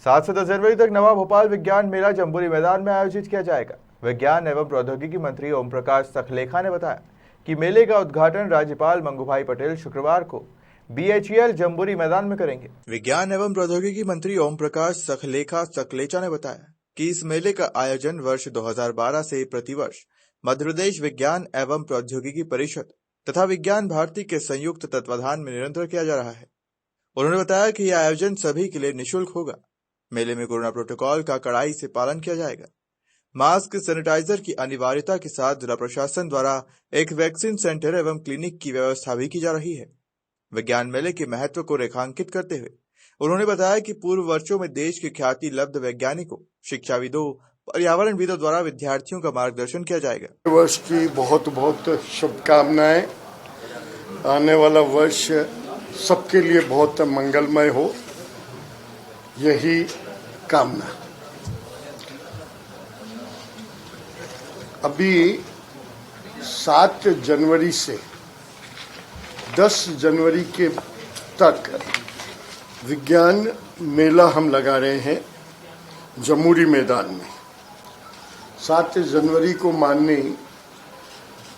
7 से 10 जनवरी तक नवा भोपाल विज्ञान मेला जम्बूरी मैदान में आयोजित किया जाएगा। विज्ञान एवं प्रौद्योगिकी मंत्री ओम प्रकाश सखलेखा ने बताया कि मेले का उद्घाटन राज्यपाल मंगूभाई पटेल शुक्रवार को BHEL जम्बूरी मैदान में करेंगे। विज्ञान एवं प्रौद्योगिकी मंत्री ओम प्रकाश सकलेचा ने बताया कि इस मेले का आयोजन वर्ष 2012 से प्रतिवर्ष मध्य प्रदेश विज्ञान एवं प्रौद्योगिकी परिषद तथा विज्ञान भारती के संयुक्त तत्वाधान में निरंतर किया जा रहा है। उन्होंने बताया कि यह आयोजन सभी के लिए निःशुल्क होगा। मेले में कोरोना प्रोटोकॉल का कड़ाई से पालन किया जाएगा। मास्क, सैनिटाइजर की अनिवार्यता के साथ जिला प्रशासन द्वारा एक वैक्सीन सेंटर एवं क्लिनिक की व्यवस्था भी की जा रही है। विज्ञान मेले के महत्व को रेखांकित करते हुए उन्होंने बताया कि पूर्व वर्षों में देश के ख्याति लब्ध वैज्ञानिकों, शिक्षाविदों, पर्यावरणविदों द्वारा विद्यार्थियों का मार्गदर्शन किया जाएगा। वर्ष की बहुत बहुत शुभकामनाएं। आने वाला वर्ष सबके लिए बहुत मंगलमय हो, यही कामना। अभी 7 जनवरी से 10 जनवरी के तक विज्ञान मेला हम लगा रहे हैं जम्बूरी मैदान में। 7 जनवरी को माननीय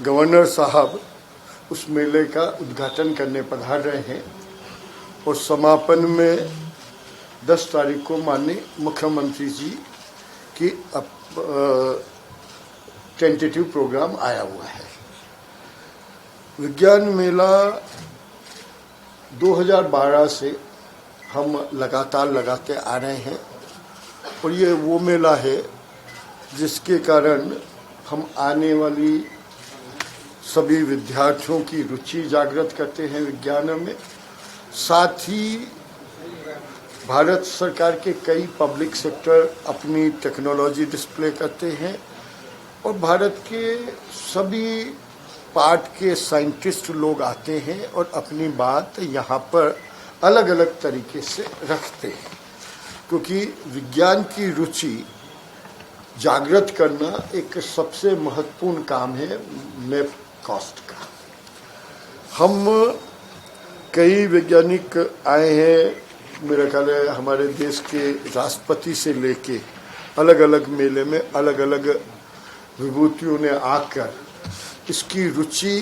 गवर्नर साहब उस मेले का उद्घाटन करने पधार रहे हैं और समापन में 10 तारीख को माननीय मुख्यमंत्री जी की टेंटेटिव प्रोग्राम आया हुआ है। विज्ञान मेला 2012 से हम लगातार लगाते आ रहे हैं और ये वो मेला है जिसके कारण हम आने वाली सभी विद्यार्थियों की रुचि जागृत करते हैं विज्ञान में। साथ ही भारत सरकार के कई पब्लिक सेक्टर अपनी टेक्नोलॉजी डिस्प्ले करते हैं और भारत के सभी पार्ट के साइंटिस्ट लोग आते हैं और अपनी बात यहाँ पर अलग अलग तरीके से रखते हैं, क्योंकि विज्ञान की रुचि जागृत करना एक सबसे महत्वपूर्ण काम है नेप कॉस्ट का। हम कई वैज्ञानिक आए हैं, मेरा ख्याल है हमारे देश के राष्ट्रपति से लेके अलग अलग मेले में अलग अलग विभूतियों ने आकर इसकी रुचि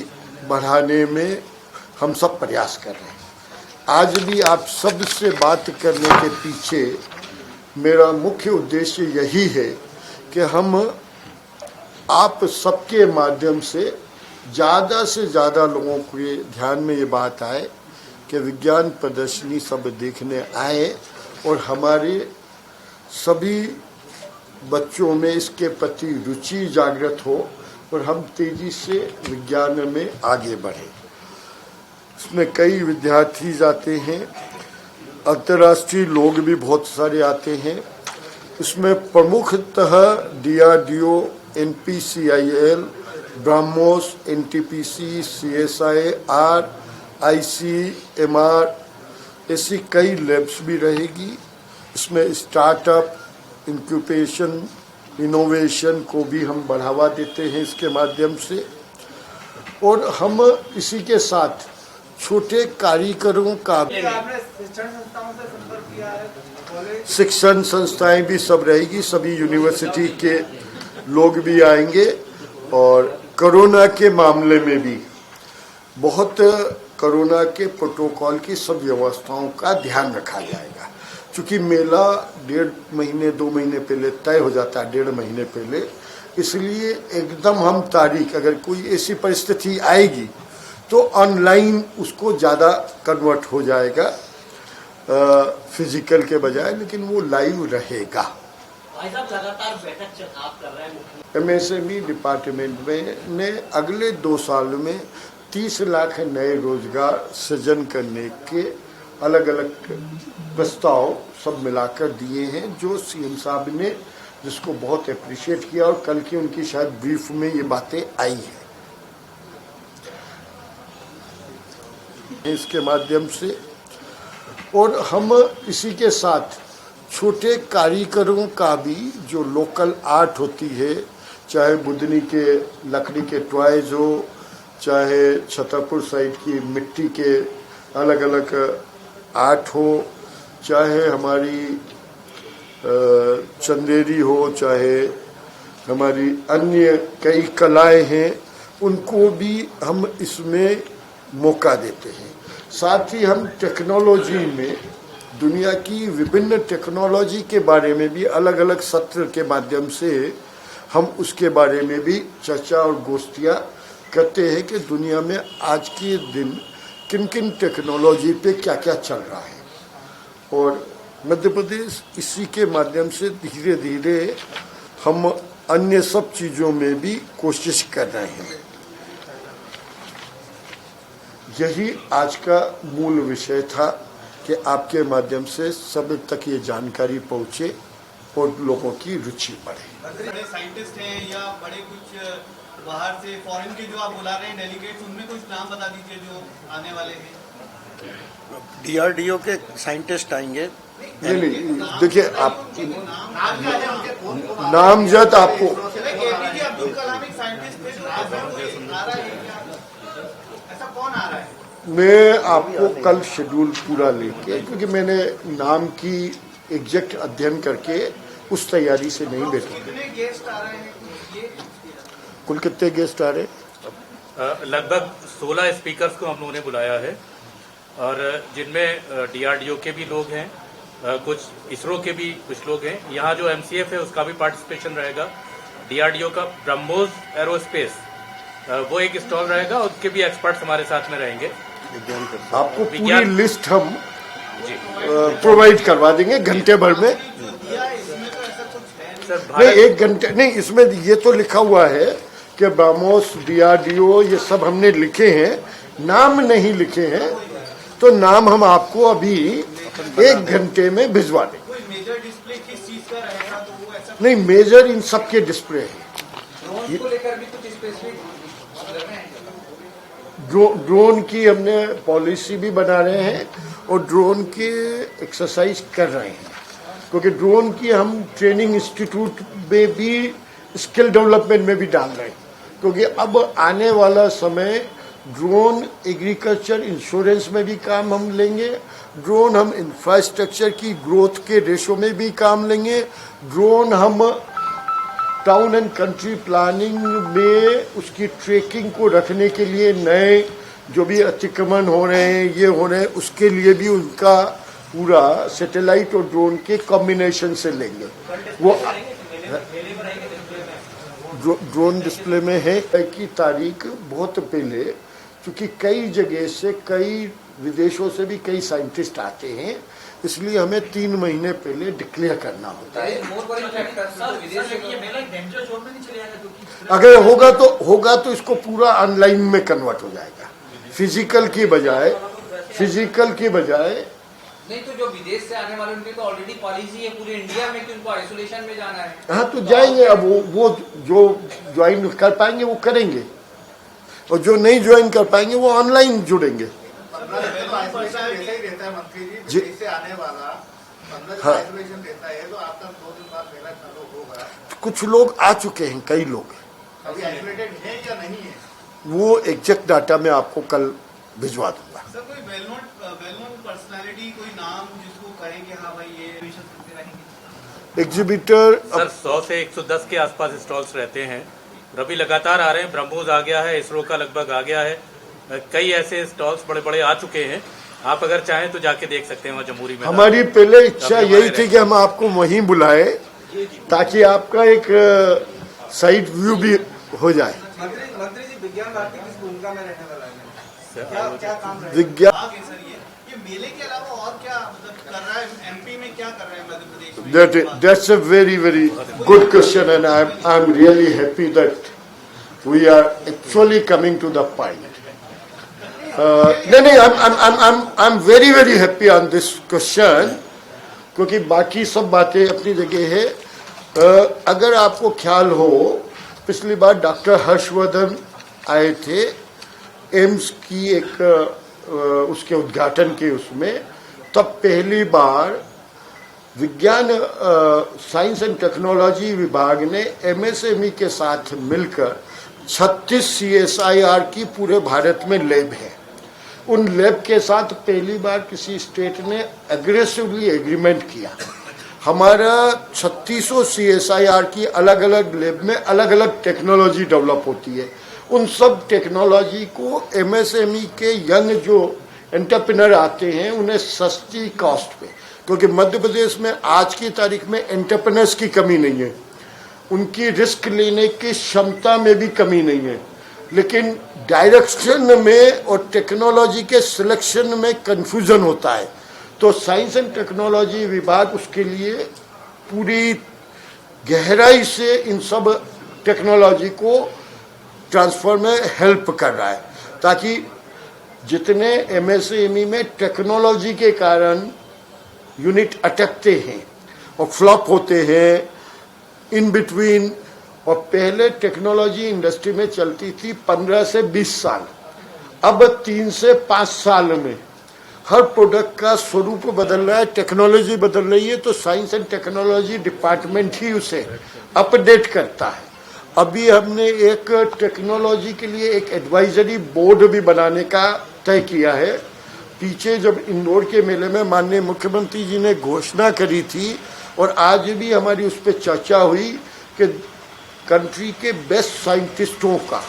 बढ़ाने में हम सब प्रयास कर रहे हैं। आज भी आप सब से बात करने के पीछे मेरा मुख्य उद्देश्य यही है कि हम आप सबके माध्यम से ज़्यादा लोगों के ध्यान में ये बात आए कि विज्ञान प्रदर्शनी सब देखने आए और हमारे सभी बच्चों में इसके प्रति रुचि जागृत हो और हम तेजी से विज्ञान में आगे बढ़े। इसमें कई विद्यार्थी जाते हैं, अंतर्राष्ट्रीय लोग भी बहुत सारे आते हैं। इसमें प्रमुखतः DRDO, NPCIL, BrahMos, NTPC, CSIR, ICMR ऐसी कई लैब्स भी रहेगी। इसमें स्टार्टअप, इंक्यूबेशन, इनोवेशन को भी हम बढ़ावा देते हैं इसके माध्यम से। और हम इसी के साथ छोटे कारीगरों का शिक्षण संस्थाएं भी सब रहेगी, सभी यूनिवर्सिटी के लोग भी आएंगे और कोरोना के मामले में भी बहुत कोरोना के प्रोटोकॉल की सब व्यवस्थाओं का ध्यान रखा जाएगा। क्योंकि मेला 1.5 महीने 2 महीने पहले तय हो जाता है, 1.5 महीने पहले, इसलिए एकदम हम तारीख अगर कोई ऐसी परिस्थिति आएगी तो ऑनलाइन उसको ज़्यादा कन्वर्ट हो जाएगा फिजिकल के बजाय, लेकिन वो लाइव रहेगा। भाई साहब लगातार बैठक आप कर रहे हैं MSME डिपार्टमेंट में ने अगले 2 साल में 30 लाख नए रोजगार सृजन करने के अलग अलग प्रस्ताव सब मिलाकर दिए हैं, जो CM साहब ने जिसको बहुत अप्रिशिएट किया और कल की उनकी शायद ब्रीफ में ये बातें आई हैं। इसके माध्यम से और हम इसी के साथ छोटे कारीगरों का भी जो लोकल आर्ट होती है, चाहे बुदनी के लकड़ी के टॉयज हो, चाहे छतरपुर साइड की मिट्टी के अलग अलग आर्ट हो, चाहे हमारी चंदेरी हो, चाहे हमारी अन्य कई कलाएं हैं, उनको भी हम इसमें मौका देते हैं। साथ ही हम टेक्नोलॉजी में दुनिया की विभिन्न टेक्नोलॉजी के बारे में भी अलग अलग सत्र के माध्यम से हम उसके बारे में भी चर्चा और गोष्ठियाँ करते हैं कि दुनिया में आज के दिन किन किन टेक्नोलॉजी पे क्या क्या चल रहा है। और मध्य प्रदेश इसी के माध्यम से धीरे धीरे हम अन्य सब चीज़ों में भी कोशिश कर रहे हैं। यही आज का मूल विषय था कि आपके माध्यम से सब तक ये जानकारी पहुंचे और लोगों की रुचि बढ़े। बड़े साइंटिस्ट हैं या बड़े कुछ बाहर से फॉरेन के जो आप बुला रहे हैं डेलीगेट्स, उनमें कुछ नाम बता दीजिए जो आने वाले हैं। DRDO के साइंटिस्ट आएंगे। नहीं, देखिए आप नामजद आपको APJ अब्दुल कलाम एक साइंटिस्ट थे जो आ रहा है, ऐसा कौन आ रहा है? मैं आपको कल शेड्यूल पूरा लेके, क्योंकि मैंने नाम की एग्जैक्ट अध्ययन करके उस तैयारी से नहीं बैठा। कितने गेस्ट आ रहे हैं ये? कुल कितने गेस्ट आ रहे हैं? लगभग 16 स्पीकर्स को हम लोगों ने बुलाया है और जिनमें DRDO के भी लोग हैं, कुछ इसरो के भी कुछ लोग हैं। यहाँ जो MCF है उसका भी पार्टिसिपेशन रहेगा। DRDO का ब्रह्मोस एरोस्पेस वो एक स्टॉल रहेगा, उसके भी एक्सपर्ट्स हमारे साथ में रहेंगे। आपको पूरी लिस्ट हम प्रोवाइड करवा देंगे घंटे भर में। नहीं, 1 घंटे नहीं, इसमें ये तो लिखा हुआ है कि ब्रह्मोस, DRDO ये सब हमने लिखे हैं, नाम नहीं लिखे हैं, तो नाम हम आपको अभी 1 घंटे में भिजवा देंगे। कोई मेजर डिस्प्ले किस चीज का रहेगा तो वो ऐसा? नहीं, मेजर इन सब के डिस्प्ले है। ड्रोन को लेकर भी कुछ स्पेसिफिक ड्रोन की हमने पॉलिसी भी बना रहे हैं और ड्रोन के एक्सरसाइज कर रहे हैं, क्योंकि ड्रोन की हम ट्रेनिंग इंस्टीट्यूट में भी स्किल डेवलपमेंट में भी डाल रहे हैं, क्योंकि अब आने वाला समय ड्रोन एग्रीकल्चर इंश्योरेंस में भी काम हम लेंगे, ड्रोन हम इंफ्रास्ट्रक्चर की ग्रोथ के रेशो में भी काम लेंगे, ड्रोन हम टाउन एंड कंट्री प्लानिंग में उसकी ट्रैकिंग को रखने के लिए नए जो भी अतिक्रमण हो रहे हैं, ये हो रहे हैं, उसके लिए भी उनका पूरा सैटेलाइट और ड्रोन के कॉम्बिनेशन से लेंगे। वो ड्रोन डिस्प्ले में है की तारीख बहुत पहले, क्योंकि कई जगह से, कई विदेशों से भी कई साइंटिस्ट आते हैं, इसलिए हमें 3 महीने पहले डिक्लेयर करना होता है। अगर होगा तो इसको पूरा ऑनलाइन में कन्वर्ट हो जाएगा, फिजिकल की बजाय नहीं तो जो विदेश से आने वाले उनकी तो ऑलरेडी पॉलिसी है पूरे इंडिया में कि उनको आइसोलेशन में जाना है। हाँ, तो जाएंगे। अब वो जो ज्वाइन कर पाएंगे वो करेंगे, और जो नहीं ज्वाइन कर पाएंगे वो ऑनलाइन जुड़ेंगे। जी से आने वाला 15 आइसोलेशन देता है, तो आपका 2 दिन बाद पहला चालू होगा। कुछ लोग आ चुके हैं, कई लोग अभी आइसोलेटेड है या नहीं है? वो एग्जैक्ट डाटा मैं आपको कल भिजवा दूंगा। सर, कोई वेल नोन पर्सनालिटी, कोई नाम जिसको कहेंगे हाँ भाई ये रहेंगे? एग्जीबिटर सर 100 से 110 के आसपास स्टॉल्स रहते हैं, रवि लगातार आ रहे हैं। ब्रह्मोस आ गया है, इसरो का लगभग आ गया है, कई ऐसे स्टॉल्स बड़े बड़े आ चुके हैं। आप अगर चाहें तो जाके देख सकते हैं वहाँ जमहूरी में। हमारी पहले इच्छा यही थी कि हम आपको वहीं बुलाए, ताकि आपका एक साइड व्यू भी हो जाए। मंत्री जी, विज्ञान भारती किस भूमिका में रहने वाला है? क्या काम रहेगा? विज्ञान सर, ये मेले के अलावा और क्या मतलब कर रहा है? MP में क्या कर रहा है मध्य प्रदेश में? that's a very good question, and I'm really happy that we are actually coming to the point. I'm very happy on this question, क्योंकि बाकी सब बातें अपनी जगह है। अगर आपको ख्याल हो, पिछली बार डॉक्टर हर्षवर्धन आए थे एम्स की एक उसके उद्घाटन के उसमें, तब पहली बार विज्ञान साइंस एंड टेक्नोलॉजी विभाग ने MSME के साथ मिलकर 36 CSIR की पूरे भारत में लैब है। उन लैब के साथ पहली बार किसी स्टेट ने एग्रेसिवली एग्रीमेंट किया। हमारा 3600 CSIR की अलग अलग लैब में अलग अलग टेक्नोलॉजी डेवलप होती है। उन सब टेक्नोलॉजी को MSME के यंग जो एंटरप्रेन्योर आते हैं उन्हें सस्ती कॉस्ट पे, क्योंकि मध्य प्रदेश में आज की तारीख में एंटरप्रेन्योर्स की कमी नहीं है, उनकी रिस्क लेने की क्षमता में भी कमी नहीं है, लेकिन डायरेक्शन में और टेक्नोलॉजी के सिलेक्शन में कंफ्यूजन होता है। तो साइंस एंड टेक्नोलॉजी विभाग उसके लिए पूरी गहराई से इन सब टेक्नोलॉजी को ट्रांसफर में हेल्प कर रहा है, ताकि जितने MSME में टेक्नोलॉजी के कारण यूनिट अटकते हैं और फ्लॉप होते हैं इन बिटवीन, और पहले टेक्नोलॉजी इंडस्ट्री में चलती थी 15 से 20 साल, अब 3 से 5 साल में हर प्रोडक्ट का स्वरूप बदल रहा है, टेक्नोलॉजी बदल रही है, तो साइंस एंड टेक्नोलॉजी डिपार्टमेंट ही उसे अपडेट करता है। अभी हमने एक टेक्नोलॉजी के लिए एक एडवाइजरी बोर्ड भी बनाने का तय किया है। पीछे जब इंदौर के मेले में माननीय मुख्यमंत्री जी ने घोषणा करी थी और आज भी हमारी उस पर चर्चा हुई कि कंट्री के बेस्ट साइंटिस्टों का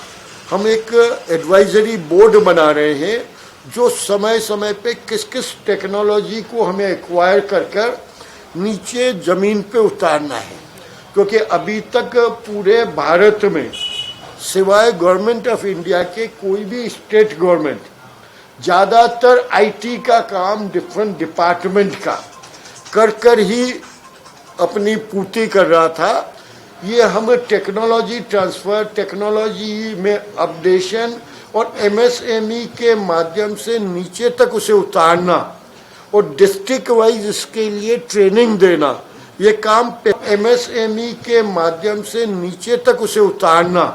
हम एक एडवाइजरी बोर्ड बना रहे हैं, जो समय समय पे किस किस टेक्नोलॉजी को हमें एक्वायर कर कर नीचे जमीन पे उतारना है, क्योंकि अभी तक पूरे भारत में सिवाय गवर्नमेंट ऑफ इंडिया के कोई भी स्टेट गवर्नमेंट ज़्यादातर IT का काम डिफरेंट डिपार्टमेंट का कर कर ही अपनी पूर्ति कर रहा था। ये हम टेक्नोलॉजी ट्रांसफर, टेक्नोलॉजी में अपडेशन और MSME के माध्यम से नीचे तक उसे उतारना और डिस्ट्रिक्ट वाइज इसके लिए ट्रेनिंग देना, ये काम MSME के माध्यम से नीचे तक उसे उतारना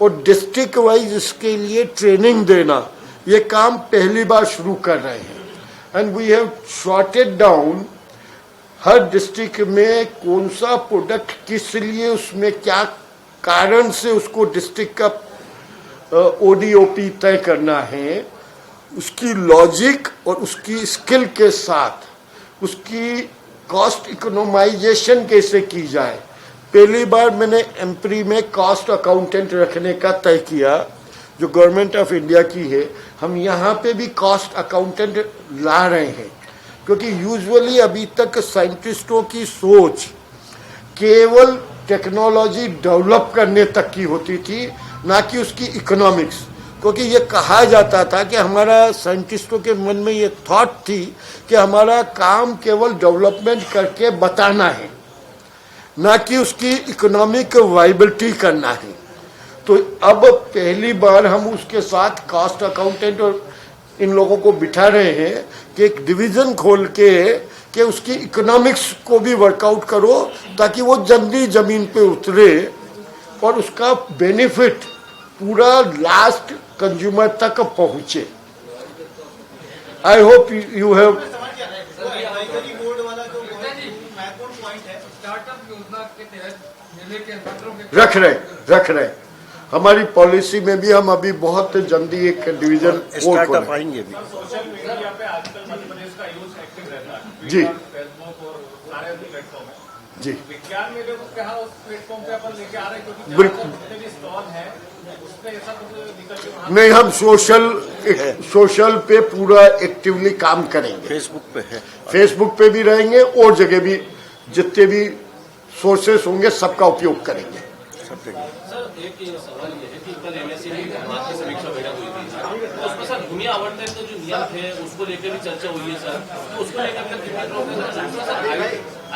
और डिस्ट्रिक्ट वाइज इसके लिए ट्रेनिंग देना, ये काम पहली बार शुरू कर रहे हैं। And we have shorted down हर डिस्ट्रिक्ट में कौन सा प्रोडक्ट किस लिए, उसमें क्या कारण से उसको डिस्ट्रिक्ट का ODOP तय करना है, उसकी लॉजिक और उसकी स्किल के साथ उसकी कॉस्ट इकोनोमाइजेशन कैसे की जाए। पहली बार मैंने एम्प्री में कॉस्ट अकाउंटेंट रखने का तय किया, जो गवर्नमेंट ऑफ इंडिया की है। हम यहाँ पे भी कॉस्ट अकाउंटेंट ला रहे हैं, क्योंकि यूजुअली अभी तक साइंटिस्टों की सोच केवल टेक्नोलॉजी डेवलप करने तक की होती थी, ना कि उसकी इकोनॉमिक्स। क्योंकि ये कहा जाता था कि हमारा साइंटिस्टों के मन में ये थॉट थी कि हमारा काम केवल डेवलपमेंट करके बताना है, ना कि उसकी इकोनॉमिक वाइबिलिटी करना है। तो अब पहली बार हम उसके साथ कॉस्ट अकाउंटेंट और इन लोगों को बिठा रहे हैं कि एक डिवीजन खोल के कि उसकी इकोनॉमिक्स को भी वर्कआउट करो, ताकि वो जल्दी जमीन पे उतरे और उसका बेनिफिट पूरा लास्ट कंज्यूमर तक पहुंचे। I hope you have advisory board वाला जो महत्वपूर्ण पॉइंट है, स्टार्टअप योजना के तहत मेले के छात्रों के रख रहे हमारी पॉलिसी में भी हम अभी बहुत जल्दी एक डिवीजन स्टार्टअप आएंगे भी। सोशल मीडिया पे आजकल मध्य प्रदेश का यूज एक्टिव रहता है, जी, फेसबुक और सारे प्लेटफॉर्म है। जी, विज्ञान मेले को क्या उस प्लेटफॉर्म पे अपन लेके आ रहे हैं, क्योंकि बिल्कुल जितने भी स्टॉल है उसपे ऐसा कुछ निकल के वहाँ नहीं, हम सोशल पे पूरा एक्टिवली काम करेंगे। फेसबुक पे है, फेसबुक पे भी रहेंगे और जगह भी जितने भी सोर्सेस होंगे सबका उपयोग करेंगे। सब जगह। सर एक सवाल ये है कि कल MSME विभाग की समीक्षा बैठक हुई थी, तो उसमें सर भूमि आवंटन का जो नियम थे उसको लेकर भी चर्चा हुई है सर, तो उसको लेकर के कितने लोग हैं सर?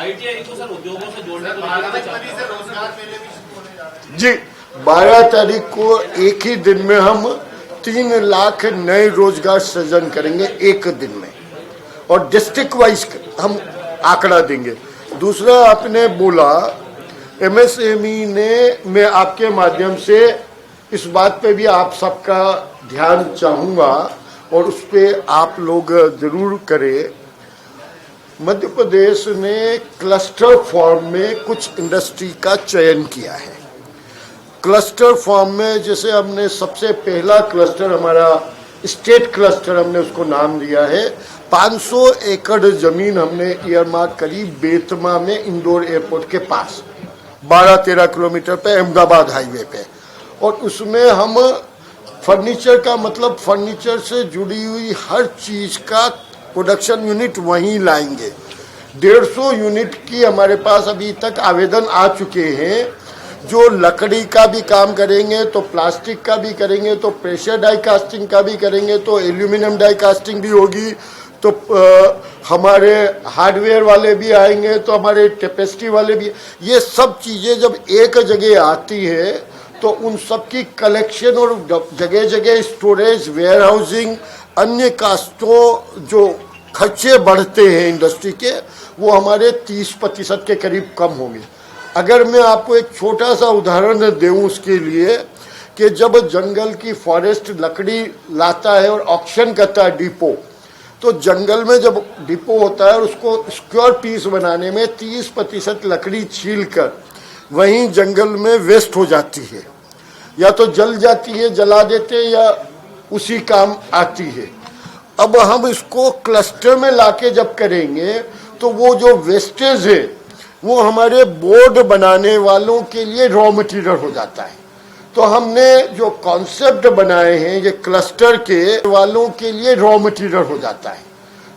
ITI को सर उद्योगों से जोड़ने को लेकर रोजगार मेले भी शुरू होने जा रहे हैं। जी, 12 तारीख को एक ही दिन में हम 3 लाख नए रोजगार सृजन करेंगे एक दिन में, और डिस्ट्रिक्ट वाइज हम आंकड़ा देंगे। दूसरा, आपने बोला MSME ने, मैं आपके माध्यम से इस बात पे भी आप सबका ध्यान चाहूँगा और उस पर आप लोग जरूर करें। मध्य प्रदेश ने क्लस्टर फॉर्म में कुछ इंडस्ट्री का चयन किया है। क्लस्टर फॉर्म में जैसे हमने सबसे पहला क्लस्टर हमारा स्टेट क्लस्टर हमने उसको नाम दिया है। 500 एकड़ जमीन हमने ईयरमार्क करी बेतमा में, इंदौर एयरपोर्ट के पास 12-13 किलोमीटर पे, अहमदाबाद हाईवे पे। और उसमें हम फर्नीचर का मतलब फर्नीचर से जुड़ी हुई हर चीज का प्रोडक्शन यूनिट वहीं लाएंगे। 150 यूनिट की हमारे पास अभी तक आवेदन आ चुके हैं, जो लकड़ी का भी काम करेंगे, तो प्लास्टिक का भी करेंगे, तो प्रेशर डाई कास्टिंग का भी करेंगे, तो एल्यूमिनियम डाई कास्टिंग भी होगी, तो हमारे हार्डवेयर वाले भी आएंगे, तो हमारे टेपेस्ट्री वाले भी। ये सब चीजें जब एक जगह आती है तो उन सब की कलेक्शन और जगह जगह स्टोरेज, वेयर हाउसिंग, अन्य कास्टों जो खर्चे बढ़ते हैं इंडस्ट्री के, वो हमारे 30% के करीब कम होंगे। अगर मैं आपको एक छोटा सा उदाहरण दूं उसके लिए, कि जब जंगल की फॉरेस्ट लकड़ी लाता है और ऑक्शन करता है डिपो, तो जंगल में जब डिपो होता है और उसको स्क्वायर पीस बनाने में 30% लकड़ी छीलकर वहीं जंगल में वेस्ट हो जाती है, या तो जल जाती है, जला देते हैं, या उसी काम आती है। अब हम इसको क्लस्टर में लाके जब करेंगे तो वो जो वेस्टेज है वो हमारे बोर्ड बनाने वालों के लिए रॉ मटेरियल हो जाता है। तो हमने जो कॉन्सेप्ट बनाए हैं ये क्लस्टर के वालों के लिए रॉ मटेरियल हो जाता है।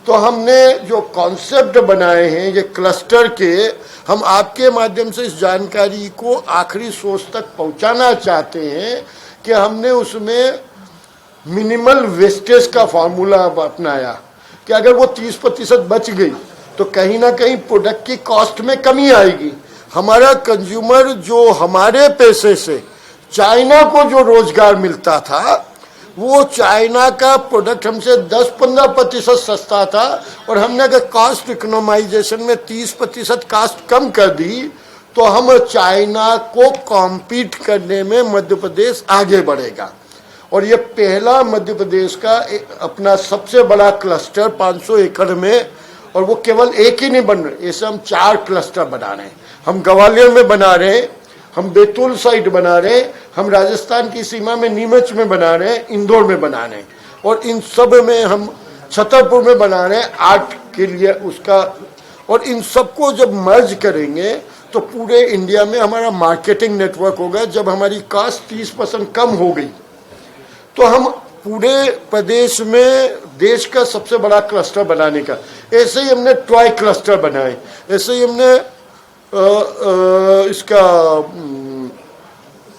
तो हमने जो कॉन्सेप्ट बनाए हैं ये क्लस्टर के, हम आपके माध्यम से इस जानकारी को आखिरी सोच तक पहुंचाना चाहते हैं कि हमने उसमें मिनिमल वेस्टेज का फार्मूला अपनाया कि अगर वो 30% बच गई तो कहीं ना कहीं प्रोडक्ट की कॉस्ट में कमी आएगी। हमारा कंज्यूमर जो हमारे पैसे से चाइना को जो रोजगार मिलता था, वो चाइना का प्रोडक्ट हमसे 10-15% सस्ता था, और हमने अगर कॉस्ट इकोनोमाइजेशन में 30% कॉस्ट कम कर दी तो हम चाइना को कॉम्पीट करने में मध्य प्रदेश आगे बढ़ेगा। और ये पहला मध्य प्रदेश का अपना सबसे बड़ा क्लस्टर 500 एकड़ में, और वो केवल एक ही नहीं बन रहे, ऐसे हम 4 क्लस्टर बना रहे हैं। हम ग्वालियर में बना रहे हैं, हम बैतूल साइड बना रहे हैं, हम राजस्थान की सीमा में नीमच में बना रहे हैं, इंदौर में बना रहे हैं, और इन सब में हम छतरपुर में बना रहे हैं आर्ट के लिए उसका। और इन सबको जब मर्ज करेंगे तो पूरे इंडिया में हमारा मार्केटिंग नेटवर्क होगा। जब हमारी कॉस्ट 30% कम हो गई तो हम पूरे प्रदेश में देश का सबसे बड़ा क्लस्टर बनाने का, ऐसे ही हमने टॉय क्लस्टर बनाए, ऐसे ही हमने इसका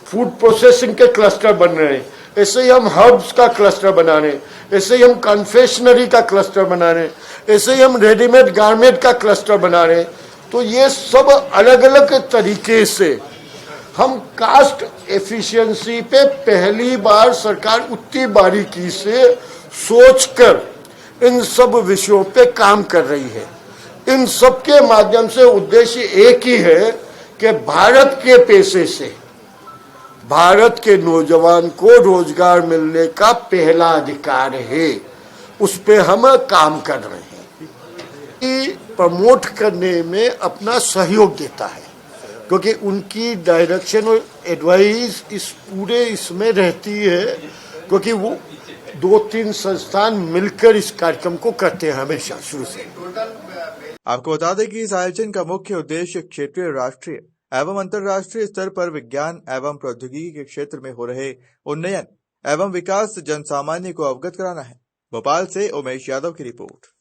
फूड प्रोसेसिंग के क्लस्टर बन रहे हैं, ऐसे ही हम हर्ब्स का क्लस्टर बना रहे हैं, ऐसे ही हम कन्फेक्शनरी का क्लस्टर बना रहे हैं, ऐसे ही हम रेडीमेड गारमेंट का क्लस्टर बना रहे हैं। तो ये सब अलग अलग तरीके से हम कास्ट एफिशिएंसी पे पहली बार सरकार उतनी बारीकी से सोचकर इन सब विषयों पे काम कर रही है। इन सब के माध्यम से उद्देश्य एक ही है कि भारत के पैसे से भारत के नौजवान को रोजगार मिलने का पहला अधिकार है, उस पे हम काम कर रहे हैं। प्रमोट करने में अपना सहयोग देता है, क्योंकि उनकी डायरेक्शन और एडवाइस इस पूरे इसमें रहती है, क्योंकि वो 2-3 संस्थान मिलकर इस कार्यक्रम को करते हैं हमेशा शुरू से। आपको बता दें कि इस आयोजन का मुख्य उद्देश्य क्षेत्रीय, राष्ट्रीय एवं अंतर्राष्ट्रीय स्तर पर विज्ञान एवं प्रौद्योगिकी के क्षेत्र में हो रहे उन्नयन एवं विकास से जनसामान्य को अवगत कराना है। भोपाल से उमेश यादव की रिपोर्ट।